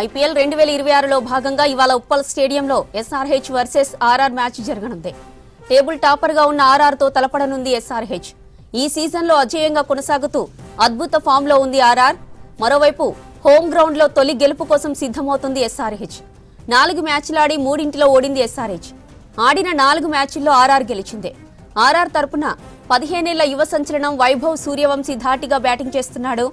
IPL 2026లో భాగంగా ఇవాళ ఉప్పల్ స్టేడియంలో ఎస్ఆర్హెచ్ వర్సెస్ ఆర్ఆర్ మ్యాచ్ జరగనుంది. టేబుల్ టాపర్గా ఉన్న ఆర్ఆర్తో తలపడనుంది ఎస్ఆర్హెచ్. ఈ సీజన్లో అజేయంగా కొనసాగుతూ అద్భుత ఫామ్లో ఉంది ఆర్ఆర్. మరోవైపు హోమ్ గ్రౌండ్లో తొలి గెలుపు కోసం సిద్ధమవుతుంది ఎస్ఆర్హెచ్. 4 మ్యాచ్లాడి 3 ఓడింది ఎస్ఆర్హెచ్. ఆడిన 4 మ్యాచ్ల్లో ఆర్ఆర్ గెలిచింది. ఆర్ఆర్ తరపున 15 ఏళ్ల యువ సంచలనం వైభవ్ సూర్యవంశీ ధాటిగా బ్యాటింగ్ చేస్తున్నాడు.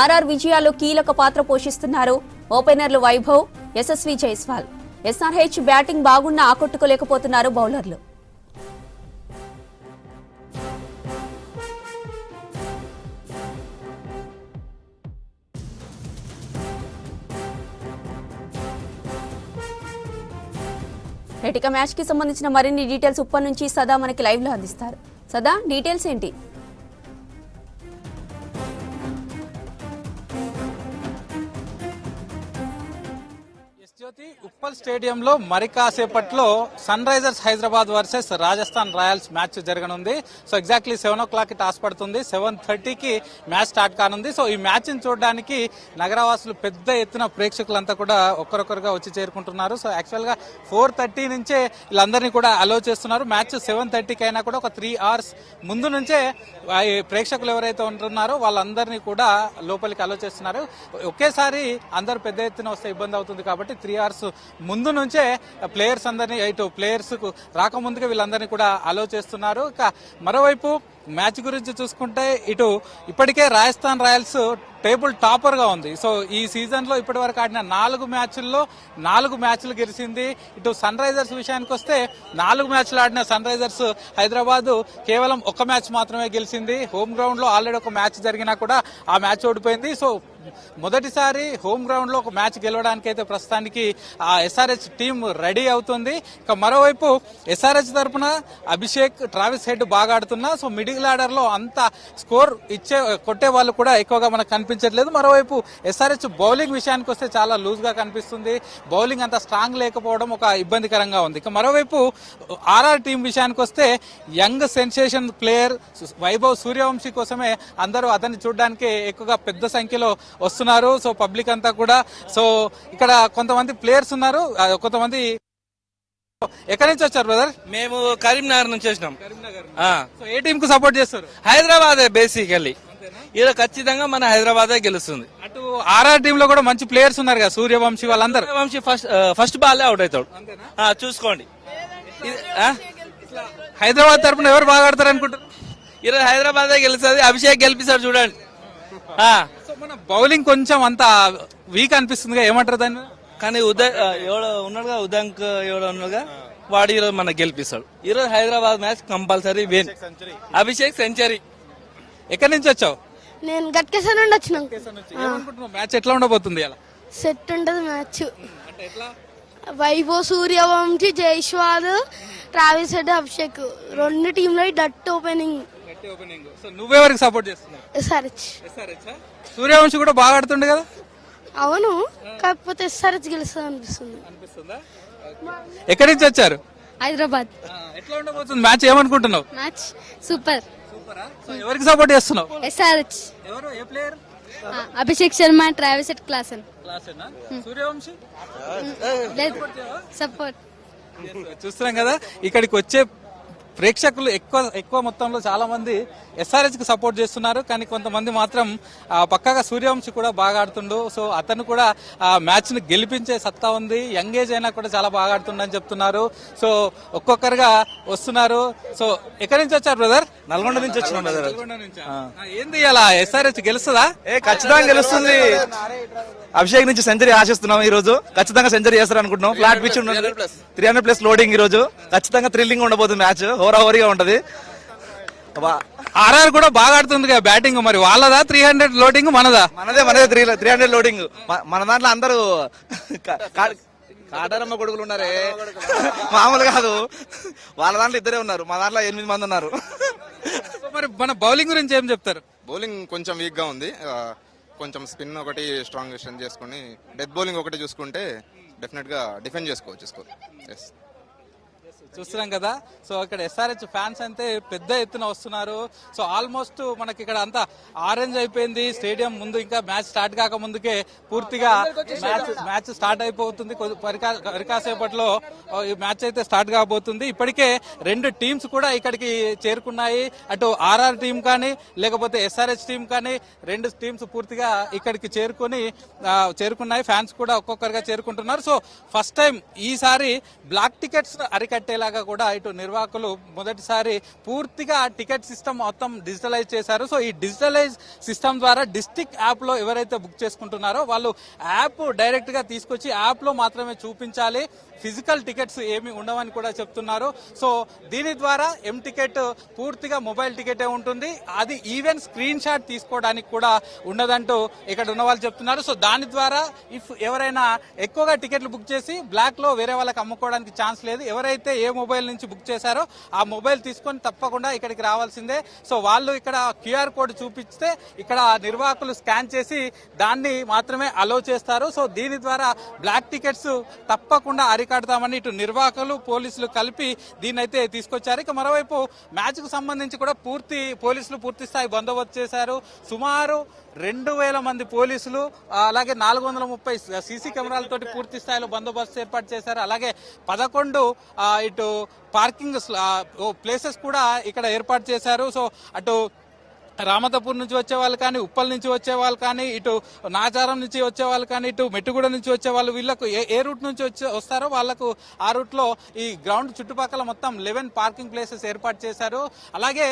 ఆర్ఆర్ విజయాల్లో కీలక పాత్ర పోషిస్తున్నారు ఓపెనర్లు వైభవ్, యశస్వి జైస్వాల్. ఎస్ఆర్హెచ్ బ్యాటింగ్ బాగున్నా ఆకట్టుకోలేకపోతున్నారు బౌలర్లు. ఇక మ్యాచ్ కి సంబంధించిన మరిన్ని డీటెయిల్స్ ఉప్పల్ నుంచి సదా మనకి లైవ్ లో అందిస్తారు. సదా, డీటెయిల్స్ ఏంటి? ఉప్పల్ స్టేడియంలో మరి కాసేపట్లో sun Risers Hyderabad versus Rajasthan Royals match జరగనుంది. సో ఎగ్జాక్ట్లీ 7 o'clock టాస్ పడుతుంది. 7:30కి మ్యాచ్ స్టార్ట్ కానుంది. సో ఈ మ్యాచ్ ని చూడడానికి నగరవాసులు పెద్ద ఎత్తున ప్రేక్షకులంతా కూడా ఒక్కరొక్కరుగా వచ్చి చేరుకుంటున్నారు. సో యాక్చువల్ గా 4:30 నుంచే వీళ్ళందరినీ కూడా అలో చేస్తున్నారు. మ్యాచ్ 7:30కి అయినా కూడా ఒక 3 hours ముందు నుంచే ప్రేక్షకులు ఎవరైతే ఉంటున్నారో వాళ్ళందరినీ కూడా లోపలికి అలో చేస్తున్నారు. ఒకేసారి అందరూ పెద్ద ఎత్తున వస్తే ఇబ్బంది అవుతుంది కాబట్టి 3 hours ముందు నుంచే ప్లేయర్స్ అందరినీ ఇటు ప్లేయర్స్ రాకముందుగా వీళ్ళందరినీ కూడా అలో చేస్తున్నారు. ఇక మరోవైపు మ్యాచ్ గురించి చూసుకుంటే ఇటు ఇప్పటికే రాజస్థాన్ రాయల్స్ టేబుల్ టాపర్ గా ఉంది. సో ఈ సీజన్ లో ఇప్పటి వరకు ఆడిన 4 మ్యాచ్ల్లో 4 మ్యాచ్లు గెలిచింది. ఇటు సన్ రైజర్స్ విషయానికి వస్తే 4 మ్యాచ్లు ఆడిన సన్ రైజర్స్ హైదరాబాద్ కేవలం 1 మ్యాచ్ మాత్రమే గెలిచింది. హోమ్ గ్రౌండ్ లో ఆల్రెడీ ఒక మ్యాచ్ జరిగినా కూడా ఆ మ్యాచ్ ఓడిపోయింది. సో మొదటిసారి హోమ్ గ్రౌండ్ లో ఒక మ్యాచ్ గెలవడానికి అయితే ప్రస్తుతానికి ఆ ఎస్ఆర్హెచ్ టీం రెడీ అవుతుంది. ఇక మరోవైపు ఎస్ఆర్హెచ్ తరఫున అభిషేక్, ట్రావిస్ హెడ్ బాగా ఆడుతున్నా. సో మిడిల్ ఆర్డర్ లో అంత స్కోర్ కొట్టే వాళ్ళు కూడా ఎక్కువగా మనకు కనిపించట్లేదు. మరోవైపు ఎస్ఆర్హెచ్ బౌలింగ్ విషయానికి వస్తే చాలా లూజ్ గా కనిపిస్తుంది. బౌలింగ్ అంత స్ట్రాంగ్ లేకపోవడం ఒక ఇబ్బందికరంగా ఉంది. ఇక మరోవైపు ఆర్ఆర్ టీం విషయానికి వస్తే young sensation player Vaibhav Suryavanshi కోసమే అందరూ అతన్ని చూడడానికి ఎక్కువగా పెద్ద సంఖ్యలో వస్తున్నారు. సో పబ్లిక్ అంతా కూడా. సో ఇక్కడ కొంతమంది ప్లేయర్స్ ఉన్నారు, కొంతమంది. ఎక్కడి నుంచి వచ్చారు బ్రదర్? మేము కరీంనగర్ నుంచి వచ్చినాం. సో ఏ టీం కు సపోర్ట్ చేస్తారు? హైదరాబాదే బేసికల్లీ. ఇలా ఖచ్చితంగా మన హైదరాబాదే గెలుస్తుంది. అటు ఆర్ఆర్ టీమ్ లో కూడా మంచి ప్లేయర్స్ ఉన్నారు కదా, సూర్యవంశీ వాళ్ళందరూ. వంశీ ఫస్ట్ బాల్ అవుట్ అవుతాడు. చూసుకోండి. హైదరాబాద్ తరఫున ఎవరు బాగా ఆడతారు అనుకుంటారు? ఈరోజు హైదరాబాదే గెలుస్తుంది. అభిషేక్ గెలిపిస్తాడు చూడండి. మన బౌలింగ్ కొంచెం అంత వీక్ అనిపిస్తుంది, ఏమంటారు దాన్ని? కానీ ఎవడో ఉన్నాడుగా, ఉదంక్ ఎవడో ఉన్నాడుగా, వాడు ఈరోజు మనకు గెలిపిస్తాడు. ఈరోజు Hyderabad match compulsory win. Abhishek century. ఎక్కడి నుంచి వచ్చావు? నేను గట్కేసర్ నుండి వచ్చినాం. మ్యాచ్ ఎట్లా ఉండబోతుంది? అలా సెట్ ఉంటది match. Vaibhav Suryavanshi, Jaiswal, Travis head, Abhishek 2 టీంలో డట్ ఓపెనింగ్. నువ్వెవరికి సపోర్ట్ చేస్తున్నావు? ఎస్ఆర్హెచ్. సూర్యవంశీ కూడా బాగా ఆడుతుండే కదా. అవును, కాకపోతే ఎస్ఆర్హెచ్ గెలుస్తుంది అనిపిస్తుందా? ఎక్కడి నుంచి వచ్చారు? హైదరాబాద్. ఎట్లా ఉండబోతుంది మ్యాచ్? ఏమనుకుంటున్నావు? Match super. ఎవరికి సపోర్ట్ చేస్తున్నావు? ఎస్ఆర్హెచ్. ఎవరు? ఏ player? Abhishek Sharma, Travis Head, Klaasen. Suryavanshi support. చూస్తున్నాం కదా, ఇక్కడికి వచ్చే ప్రేక్షకులు ఎక్కువ మొత్తంలో చాలా మంది ఎస్ఆర్హెచ్ కి సపోర్ట్ చేస్తున్నారు. కానీ కొంతమంది మాత్రం పక్కాగా సూర్యవంశీ కూడా బాగా ఆడుతుండు. సో అతను కూడా మ్యాచ్ ని గెలిపించే సత్తా ఉంది. యంగ్ ఏజ్ అయినా కూడా చాలా బాగా ఆడుతుండని చెప్తున్నారు. సో ఒక్కొక్కరుగా వస్తున్నారు. సో ఎక్కడి నుంచి వచ్చారు బ్రదర్? నల్గొండ నుంచి వచ్చినాం బ్రదర్. ఏంది అలా ఎస్ఆర్హెచ్ గెలుస్తుందా? ఖచ్చితంగా గెలుస్తుంది. అభిషేక్ నుంచి సెంచరీ ఆశిస్తున్నాం. ఈ రోజు ఖచ్చితంగా సెంచరీ చేస్తారు అనుకుంటున్నాం. Flat pitch 300+ loading. ఈ రోజు ఖచ్చితంగా థ్రిల్లింగ్ ఉండబోతుంది మ్యాచ్. హోరాహోరీగా ఉంటది. ఆర్ఆర్ కూడా బాగా ఆడుతుంది కదా బ్యాటింగ్. మరి వాళ్ళదా 300 లోడింగ్? మనదే 300 లోడింగ్. మన దాంట్లో అందరూ కాటారమ్మ కొడుకులు ఉన్నారే, మామూలు కాదు. వాళ్ళ దాంట్లో 2 ఉన్నారు, మా దాంట్లో 8 మంది ఉన్నారు. మరి మన బౌలింగ్ గురించి ఏం చెప్తారు? బౌలింగ్ కొంచెం వీక్ గా ఉంది. కొంచెం స్పిన్ ఒకటి స్ట్రాంగ్ స్ట్రెంత్ చేసుకుని డెత్ బౌలింగ్ ఒకటి చూసుకుంటే డెఫినెట్ గా డిఫెండ్ చేసుకోవచ్చు స్కోర్. చూస్తున్నాం కదా. సో ఇక్కడ ఎస్ఆర్హెచ్ ఫ్యాన్స్ అయితే పెద్ద ఎత్తున వస్తున్నారు. సో ఆల్మోస్ట్ మనకి ఇక్కడ అంతా ఆరెంజ్ అయిపోయింది స్టేడియం ముందు. ఇంకా మ్యాచ్ స్టార్ట్ కాక ముందుకే పూర్తిగా మ్యాచ్ స్టార్ట్ అయిపోతుంది. కాసేపట్లో ఈ మ్యాచ్ అయితే స్టార్ట్ కాబోతుంది. ఇప్పటికే 2 టీమ్స్ కూడా ఇక్కడికి చేరుకున్నాయి. అటు ఆర్ఆర్ టీం కానీ లేకపోతే ఎస్ఆర్హెచ్ టీం కానీ 2 టీమ్స్ పూర్తిగా ఇక్కడికి చేరుకున్నాయి. ఫ్యాన్స్ కూడా ఒక్కొక్కరుగా చేరుకుంటున్నారు. సో ఫస్ట్ టైం ఈసారి బ్లాక్ టికెట్స్ అరికట్టేలాగా కూడా ఇటు నిర్వాహకులు మొదటిసారి పూర్తిగా టికెట్ సిస్టమ్ మొత్తం డిజిటలైజ్ చేశారు. సో ఈ డిజిటలైజ్ సిస్టమ్ ద్వారా డిస్ట్రిక్ట్ యాప్ లో ఎవరైతే బుక్ చేసుకుంటున్నారో వాళ్ళు యాప్ డైరెక్ట్ గా తీసుకొచ్చి యాప్ లో మాత్రమే చూపించాలి. ఫిజికల్ టికెట్స్ ఏమి ఉండవని కూడా చెప్తున్నారు. సో దీని ద్వారా ఎం టికెట్ పూర్తిగా మొబైల్ టికెటే ఉంటుంది. అది ఈవెన్ స్క్రీన్ షాట్ తీసుకోవడానికి కూడా ఉండదంటూ ఇక్కడ ఉన్న వాళ్ళు చెప్తున్నారు. సో దాని ద్వారా ఎవరైనా ఎక్కువగా టికెట్లు బుక్ చేసి బ్లాక్ లో వేరే వాళ్ళకి అమ్ముకోవడానికి ఛాన్స్ లేదు. ఎవరైతే ఏ మొబైల్ నుంచి బుక్ చేశారో ఆ మొబైల్ తీసుకొని తప్పకుండా ఇక్కడికి రావాల్సిందే. సో వాళ్ళు ఇక్కడ క్యూఆర్ కోడ్ చూపిస్తే ఇక్కడ నిర్వాహకులు స్కాన్ చేసి దాన్ని మాత్రమే అలో చేస్తారు. సో దీని ద్వారా బ్లాక్ టికెట్స్ తప్పకుండా అరికడతామని ఇటు నిర్వాహకులు పోలీసులు కలిపి దీన్నైతే తీసుకొచ్చారు. ఇక మరోవైపు మ్యాచ్ కు సంబంధించి కూడా పోలీసులు పూర్తి స్థాయి బందోబస్తు చేశారు. సుమారు 2000 మంది పోలీసులు అలాగే 430 సీసీ కెమెరాలతోటి పూర్తి స్థాయిలో బందోబస్తు ఏర్పాటు చేశారు. అలాగే 11 ఇటు పార్కింగ్ ప్లేసెస్ కూడా ఇక్కడ ఏర్పాటు చేశారు. సో అటు రామతపూర్ నుంచి వచ్చే వాళ్ళు కానీ, ఉప్పల్ నుంచి వచ్చే వాళ్ళు కానీ, ఇటు నాచారం నుంచి వచ్చే వాళ్ళు కానీ, ఇటు మెట్టుగూడ నుంచి వచ్చే వాళ్ళు, వీళ్ళకు ఏ రూట్ నుంచి వస్తారో వాళ్ళకు ఆ రూట్ లో ఈ గ్రౌండ్ చుట్టుపక్కల మొత్తం 11 పార్కింగ్ ప్లేసెస్ ఏర్పాటు చేశారు. అలాగే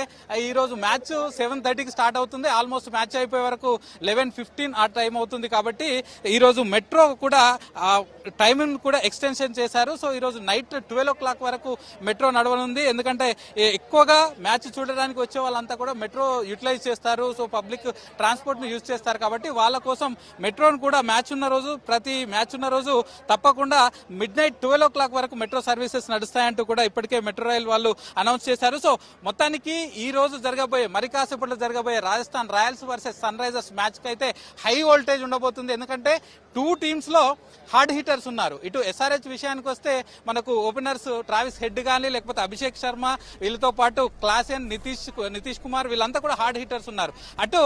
ఈ రోజు మ్యాచ్ 7:30కి స్టార్ట్ అవుతుంది. ఆల్మోస్ట్ మ్యాచ్ అయిపోయే వరకు 11:15 ఆ టైం అవుతుంది. కాబట్టి ఈ రోజు మెట్రో కూడా టైమింగ్ కూడా ఎక్స్టెన్షన్ చేశారు. సో ఈ రోజు నైట్ 12 o'clock వరకు మెట్రో నడవనుంది. ఎందుకంటే ఎక్కువగా మ్యాచ్ చూడడానికి వచ్చే వాళ్ళంతా కూడా మెట్రో యూటిలైజ్ చేస్తారు. సో పబ్లిక్ ట్రాన్స్పోర్ట్ ను యూజ్ చేస్తారు. కాబట్టి వాళ్ళ కోసం మెట్రోను కూడా ప్రతి మ్యాచ్ ఉన్న రోజు తప్పకుండా midnight 12 o'clock వరకు మెట్రో సర్వీసెస్ నడుస్తాయంటూ కూడా ఇప్పటికే మెట్రో రైల్ వాళ్ళు అనౌన్స్ చేశారు. సో మొత్తానికి ఈ రోజు మరి కాసేపట్లో జరగబోయే Rajasthan Royals versus Sunrisers match కి అయితే హై వోల్టేజ్ ఉండబోతుంది. ఎందుకంటే 2 టీమ్స్ లో హార్డ్ హిట్టర్స్ ఉన్నారు. ఇటు ఎస్ఆర్హెచ్ విషయానికి వస్తే మనకు ఓపెనర్స్ ట్రావిస్ హెడ్ కానీ లేకపోతే అభిషేక్ శర్మ, వీళ్ళతో పాటు క్లాసెన్, నితీష్ కుమార్, వీళ్ళంతా కూడా హార్డ్ హిట్టర్స్ ఉన్నారు. అటు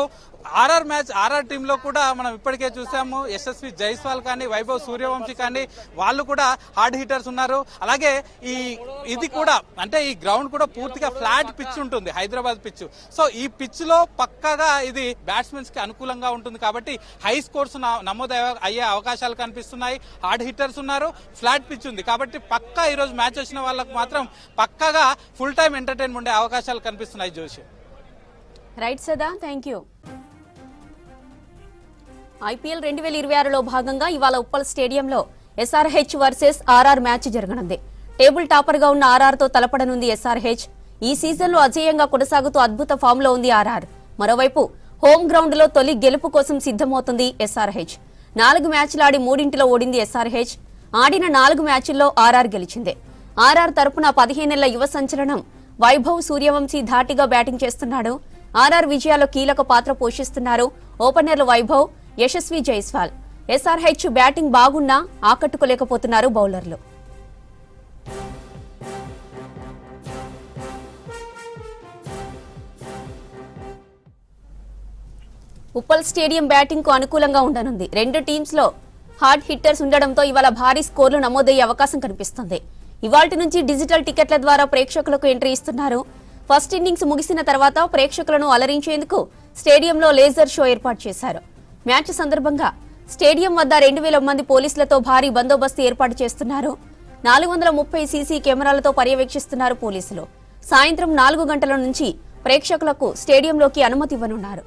ఆర్ఆర్ టీమ్ లో కూడా మనం ఇప్పటికే చూసాము. యశస్వి జైస్వాల్ కానీ, వైభవ్ సూర్యవంశీ కానీ వాళ్ళు కూడా హార్డ్ హిట్టర్స్ ఉన్నారు. అలాగే ఇది కూడా అంటే ఈ గ్రౌండ్ కూడా పూర్తిగా ఫ్లాట్ పిచ్ ఉంటుంది, హైదరాబాద్ పిచ్. సో ఈ పిచ్ లో పక్కగా ఇది బ్యాట్స్మెన్స్ కి అనుకూలంగా ఉంటుంది. కాబట్టి హై స్కోర్స్ నమోదు అయ్యే అవకాశాలు కనిపిస్తున్నాయి. హార్డ్ హిట్టర్స్ ఉన్నారు, ఫ్లాట్ పిచ్ ఉంది. కాబట్టి పక్కా ఈ రోజు మ్యాచ్ వచ్చిన వాళ్ళకు మాత్రం పక్కాగా ఫుల్ టైం ఎంటర్టైన్మెంట్ ఉండే అవకాశాలు కనిపిస్తున్నాయి. జోషి, రైట్ సదా, థ్యాంక్ యూ. ఐపీఎల్ 2026లో భాగంగా ఇవాళ ఉప్పల్ స్టేడియంలో ఎస్ఆర్హెచ్ వర్సెస్ ఆర్ఆర్ మ్యాచ్ జరగనుంది. టేబుల్ టాపర్ గా ఉన్న ఆర్ఆర్ తో తలపడనుంది ఎస్ఆర్హెచ్. ఈ సీజన్ లో అజేయంగా కొనసాగుతూ అద్భుత ఫామ్ లో ఉంది ఆర్ఆర్. మరోవైపు హోమ్ గ్రౌండ్ లో తొలి గెలుపు కోసం సిద్ధమవుతుంది ఎస్ఆర్హెచ్. 4 మ్యాచ్లాడి 3 ఓడింది ఎస్ఆర్హెచ్. ఆడిన 4 మ్యాచ్ల్లో ఆర్ఆర్ గెలిచింది. ఆర్ఆర్ తరపున 15 ఏళ్ల యువ సంచలనం వైభవ్ సూర్యవంశీ ధాటిగా బ్యాటింగ్ చేస్తున్నాడు. ఆర్ఆర్ విజయాల్లో కీలక పాత్ర పోషిస్తున్నారు ఓపెనర్లు వైభవ్, యశస్వి జైస్వాల్. ఎస్ఆర్హెచ్ బ్యాటింగ్ బాగున్నా ఆకట్టుకోలేకపోతున్నారు బౌలర్లు. ఉప్పల్ స్టేడియం బ్యాటింగ్ కు అనుకూలంగా ఉండనుంది. 2 టీమ్స్ లో హార్డ్ హిట్టర్స్ ఉండడంతో ఇవాళ భారీ స్కోర్లు నమోదయ్యే అవకాశం కనిపిస్తుంది. ఇవాల్టి నుంచి డిజిటల్ టికెట్ల ద్వారా ప్రేక్షకులకు ఎంట్రీ ఇస్తున్నారు. ఫస్ట్ ఇన్నింగ్స్ ముగిసిన తర్వాత ప్రేక్షకులను అలరించేందుకు స్టేడియంలో లేజర్ షో ఏర్పాటు చేశారు. మ్యాచ్ సందర్భంగా స్టేడియం వద్ద 2000 మంది పోలీసులతో భారీ బందోబస్తు ఏర్పాటు చేస్తున్నారు. 430 సీసీ కెమెరాలతో పర్యవేక్షిస్తున్నారు పోలీసులు. సాయంత్రం 4 గంటల నుంచి ప్రేక్షకులకు స్టేడియంలోకి అనుమతి ఇవ్వనున్నారు.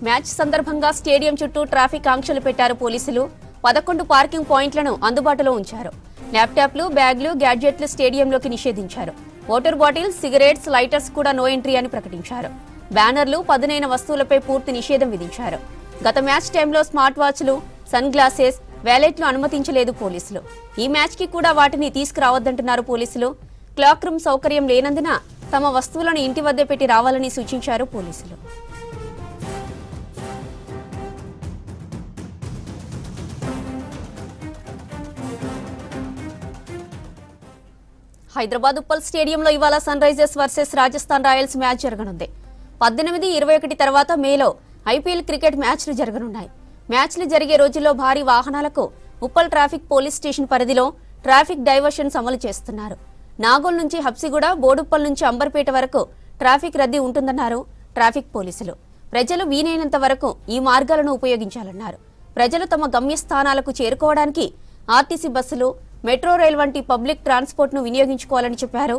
మ్యాచ్ సందర్భంగా స్టేడియం చుట్టూ ట్రాఫిక్ ఆంక్షలు పెట్టారు పోలీసులు. 11 పార్కింగ్ పాయింట్లను అందుబాటులో ఉంచారు. ల్యాప్టాప్లు, బ్యాగ్లు, గ్యాడ్జెట్లు స్టేడియంలోకి నిషేధించారు. వాటర్ బాటిల్స్, సిగరెట్స్, లైటర్స్ కూడా నో ఎంట్రీ అని ప్రకటించారు. బ్యానర్లు, పదునైన వస్తువులపై పూర్తి నిషేధం విధించారు. గత మ్యాచ్ టైంలో స్మార్ట్ వాచ్లు, సన్ గ్లాసెస్, వ్యాలెట్లు అనుమతించలేదు పోలీసులు. ఈ మ్యాచ్ కి కూడా వాటిని తీసుకురావద్దంటున్నారు పోలీసులు. క్లాక్ రూమ్ సౌకర్యం లేనందున తమ వస్తువులను ఇంటి వద్దే పెట్టి రావాలని సూచించారు పోలీసులు. హైదరాబాద్ ఉప్పల్ స్టేడియంలో ఇవాళ Sunrisers versus Rajasthan Royals match జరగనుంది. 18-21 తర్వాత మేలో ఐపీఎల్ క్రికెట్ మ్యాచ్లు జరగనున్నాయి. మ్యాచ్లు జరిగే రోజుల్లో భారీ వాహనాలకు ఉప్పల్ ట్రాఫిక్ పోలీస్ స్టేషన్ పరిధిలో ట్రాఫిక్ డైవర్షన్స్ అమలు చేస్తున్నారు. నాగోల్ నుంచి హబ్సిగూడ, బోడుప్పల్ నుంచి అంబర్పేట వరకు ట్రాఫిక్ రద్దీ ఉంటుందన్నారు ట్రాఫిక్ పోలీసులు. ప్రజలు వీలైనంత వరకు ఈ మార్గాలను ఉపయోగించాలన్నారు. ప్రజలు తమ గమ్యస్థానాలకు చేరుకోవడానికి ఆర్టీసీ బస్సులు, మెట్రో రైల్ వంటి పబ్లిక్ ట్రాన్స్పోర్ట్ ను వినియోగించుకోవాలని చెప్పారు.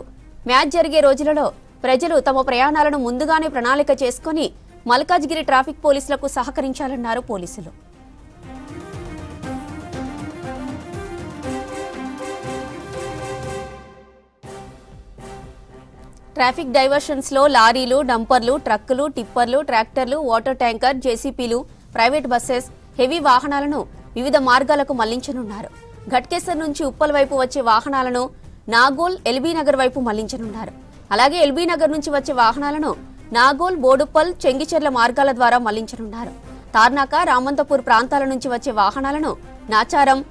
మ్యాచ్ జరిగే రోజులలో ప్రజలు తమ ప్రయాణాలను ముందుగానే ప్రణాళిక చేసుకుని మల్కాజ్గిరి ట్రాఫిక్ పోలీసులకు సహకరించాలన్నారు పోలీసులు. ట్రాఫిక్ డైవర్షన్స్ లో లారీలు, డంపర్లు, ట్రక్కులు, టిప్పర్లు, ట్రాక్టర్లు, వాటర్ ట్యాంకర్, జేసీపీలు, ప్రైవేట్ బస్సెస్, హెవీ వాహనాలను వివిధ మార్గాలకు మళ్లించనున్నారు. ఘట్కేసర్ నుంచి ఉప్పల్ వైపు వచ్చే వాహనాలను నాగోల్, ఎల్బీ నగర్ వైపు మళ్లించనున్నారు. అలాగే ఎల్బీ నగర్ నుంచి వచ్చే వాహనాలను నాగోల్, బోడుప్పల్, చెంగిచెర్ల మార్గాల ద్వారా మళ్లించనున్నారు. తార్నాక, రామంతపూర్ ప్రాంతాల నుంచి వచ్చే వాహనాలను నాచారం,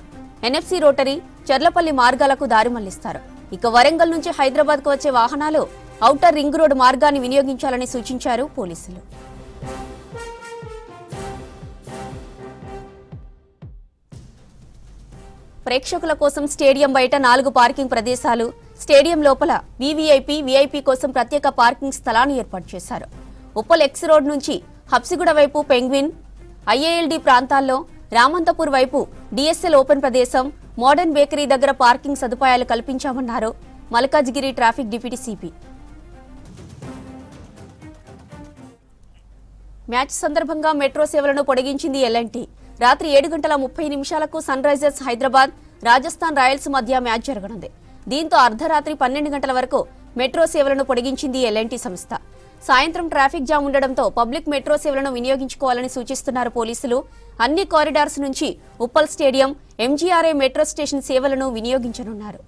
ఎన్ఎఫ్సి రోటరీ, చెర్లపల్లి మార్గాలకు దారి మళ్లిస్తారు. ఇక వరంగల్ నుంచి హైదరాబాద్ కు వచ్చే వాహనాలు ఔటర్ రింగ్ రోడ్ మార్గాన్ని వినియోగించాలని సూచించారు పోలీసులు. ప్రేక్షకుల కోసం స్టేడియం బయట 4 పార్కింగ్ ప్రదేశాలు, స్టేడియం లోపల వీవీఐపీ, వీఐపీ కోసం ప్రత్యేక పార్కింగ్ స్థలాన్ని ఏర్పాటు చేశారు. ఉప్పల్ ఎక్స్ రోడ్ నుంచి హబ్సిగూడ వైపు పెంగ్విన్, ఐఏఎల్డి ప్రాంతాల్లో, రామంతపూర్ వైపు డిఎస్ఎల్ ఓపెన్ ప్రదేశం, మోడర్న్ బేకరీ దగ్గర పార్కింగ్ సదుపాయాలు కల్పించామన్నారు Malkajgiri traffic deputy CP. Match సందర్భంగా మెట్రో సేవలను పొడిగించింది ఎల్ఎన్టీ. రాత్రి 7:30 sun Risers Hyderabad, Rajasthan royals మధ్య మ్యాచ్ జరగనుంది. దీంతో అర్ధరాత్రి 12 గంటల వరకు మెట్రో సేవలను పొడిగించింది ఎల్ఎన్టీ సంస్థ. సాయంత్రం ట్రాఫిక్ జామ్ ఉండడంతో పబ్లిక్ మెట్రో సేవలను వినియోగించుకోవాలని సూచిస్తున్నారు పోలీసులు. అన్ని కారిడార్స్ నుంచి ఉప్పల్ స్టేడియం, ఎంజీఆర్ఐ మెట్రో స్టేషన్ సేవలను వినియోగించనున్నారు.